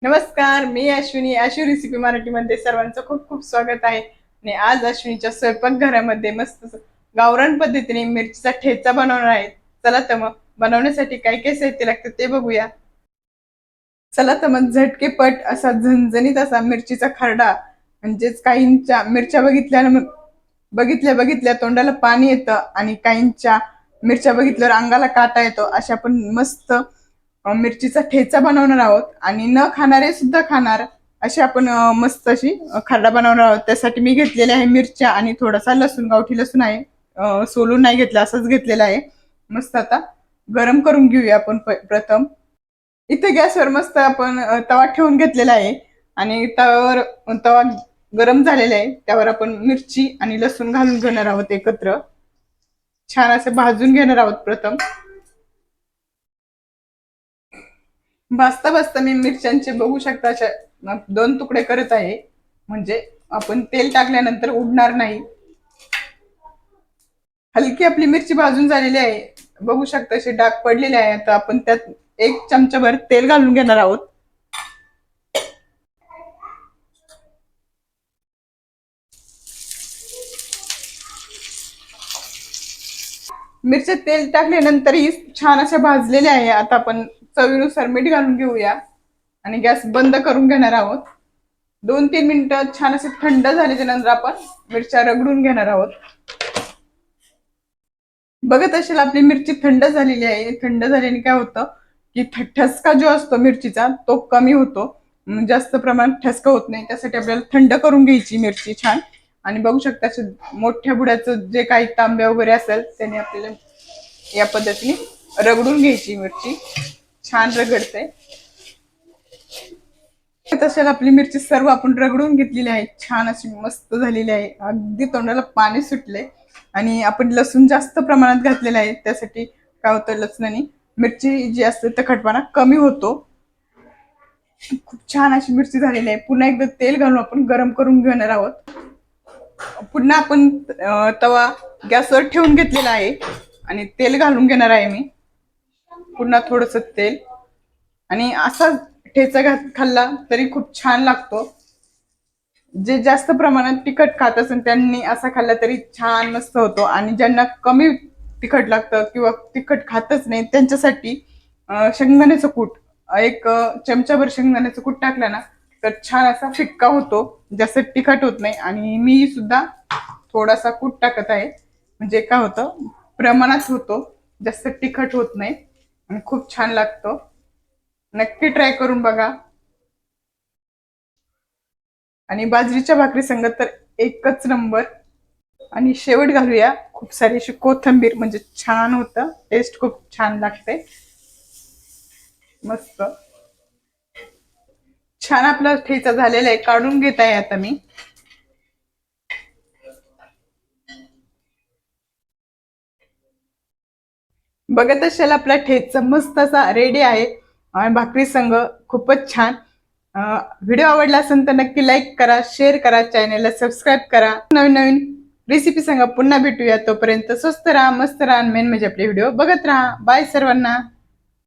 नमस्कार, मी अश्विनी. आशु रेसिपी मराठीमध्ये सर्वांचं खूप खूप स्वागत आहे. आणि आज अश्विनीच्या स्वयंपाकघरामध्ये मस्त गावरान पद्धतीने मिरचीचा ठेचा बनवणार आहे. चला तर मग बनवण्यासाठी काय काय साहित्य लागतं ते बघूया. चला तर मग झटकेपट असा झणझणीत असा मिरचीचा खरडा, म्हणजेच काहींच्या मिरच्या बघितल्या बघितल्या तोंडाला पाणी येतं आणि काहींच्या मिरच्या बघितल्यावर अंगाला काटा येतो. अशा आपण मस्त मिरचीचा ठेचा बनवणार आहोत आणि न खाणारे सुद्धा खाणार अशी आपण मस्त अशी खरडा बनवणार आहोत. त्यासाठी मी घेतलेले आहे मिरच्या आणि थोडासा लसूण, गावठी लसूण आहे. सोलून नाही घेतला, असंच घेतलेला आहे. मस्त आता गरम करून घेऊया आपण प्रथम. इथे गॅसवर मस्त आपण तवा ठेवून घेतलेला आहे आणि तवा गरम झालेला आहे. त्यावर आपण मिरची आणि लसूण घालून घेणार आहोत एकत्र. छान असे भाजून घेणार आहोत प्रथम. भाजता भाजता मी मिरच्यांचे बघू शकता अशा दोन तुकडे करत आहे, म्हणजे आपण तेल टाकल्यानंतर उडणार नाही. हलकी आपली मिरची भाजून झालेली आहे, बघू शकता असे डाग पडलेले आहे. आता आपण त्यात एक चमचाभर तेल घालून घेणार आहोत. मिरच्या तेल टाकल्यानंतरही छान अशा भाजलेल्या आहे. आता आपण चवीनुसार मीठ घालून घेऊया आणि गॅस बंद करून घेणार आहोत. 2-3 मिनिटं छान असे थंड झाल्याच्या नंतर आपण मिरच्या रगडून घेणार आहोत. बघत असेल आपली मिरची थंड झालेली आहे. थंड झाल्याने काय होतं की ठसका जो असतो मिरचीचा तो कमी होतो. जास्त प्रमाणात ठसका होत नाही. त्यासाठी आपल्याला थंड करून घ्यायची मिरची छान. आणि बघू शकता असे मोठ्या बुड्याचं जे काही तांब्या वगैरे असेल त्याने आपल्याला या पद्धतीने रगडून घ्यायची मिरची. छान रगडते. तशाला आपली मिरची सर्व आपण रगडून घेतलेली आहे. छान अशी मस्त झालेली आहे. अगदी तोंडाला पाणी सुटले. आणि आपण लसूण जास्त प्रमाणात घातलेला आहे, त्यासाठी काय होतं लसणाने मिरची जी असते तिखटपणा कमी होतो. खूप छान अशी मिरची झालेली आहे. पुन्हा एकदा तेल घालून आपण गरम करून घेणार आहोत. पुन्हा आपण तवा गॅसवर ठेवून घेतलेला आहे आणि तेल घालून घेणार आहे मी. पुन्हा थोडस तेल. आणि असा ठेचा खाल्ला तरी खूप छान लागतो. जे जास्त प्रमाणात तिखट खात असेल त्यांनी असा खाल्ला तरी छान मस्त होतो. आणि ज्यांना कमी तिखट लागतं किंवा तिखट खातच नाही त्यांच्यासाठी शेंगदाण्याचं कूट, एक चमचाभर शेंगदाण्याचं कूट टाकला ना तर छान असा फिक्का होतो, जास्त तिखट होत नाही. आणि मी सुद्धा थोडासा कूट टाकत आहे, म्हणजे काय होतं प्रमाणात होतो, जास्त तिखट होत नाही आणि खूप छान लागतो. नक्की ट्राय करून बघा. आणि बाजरीच्या भाकरी संगत तर एकच नंबर. आणि शेवट घालूया खूप सारी अशी कोथिंबीर, म्हणजे छान होतं, टेस्ट खूप छान लागते. मस्त छान आपला ठेचा झालेला आहे, काढून घेत आहे आता मी. बघत असाल आपला ठेचा मस्त असा रेडी आहे आणि भाकरी संग खूपच छान. व्हिडिओ आवडला असेल तर नक्की लाईक करा, शेअर करा, चॅनलला सबस्क्राईब करा. नवीन नवीन रेसिपी संग पुन्हा भेटूया. तोपर्यंत स्वस्त राहा, मस्त राहा, मेन म्हणजे आपले व्हिडिओ बघत राहा. बाय सर्वांना.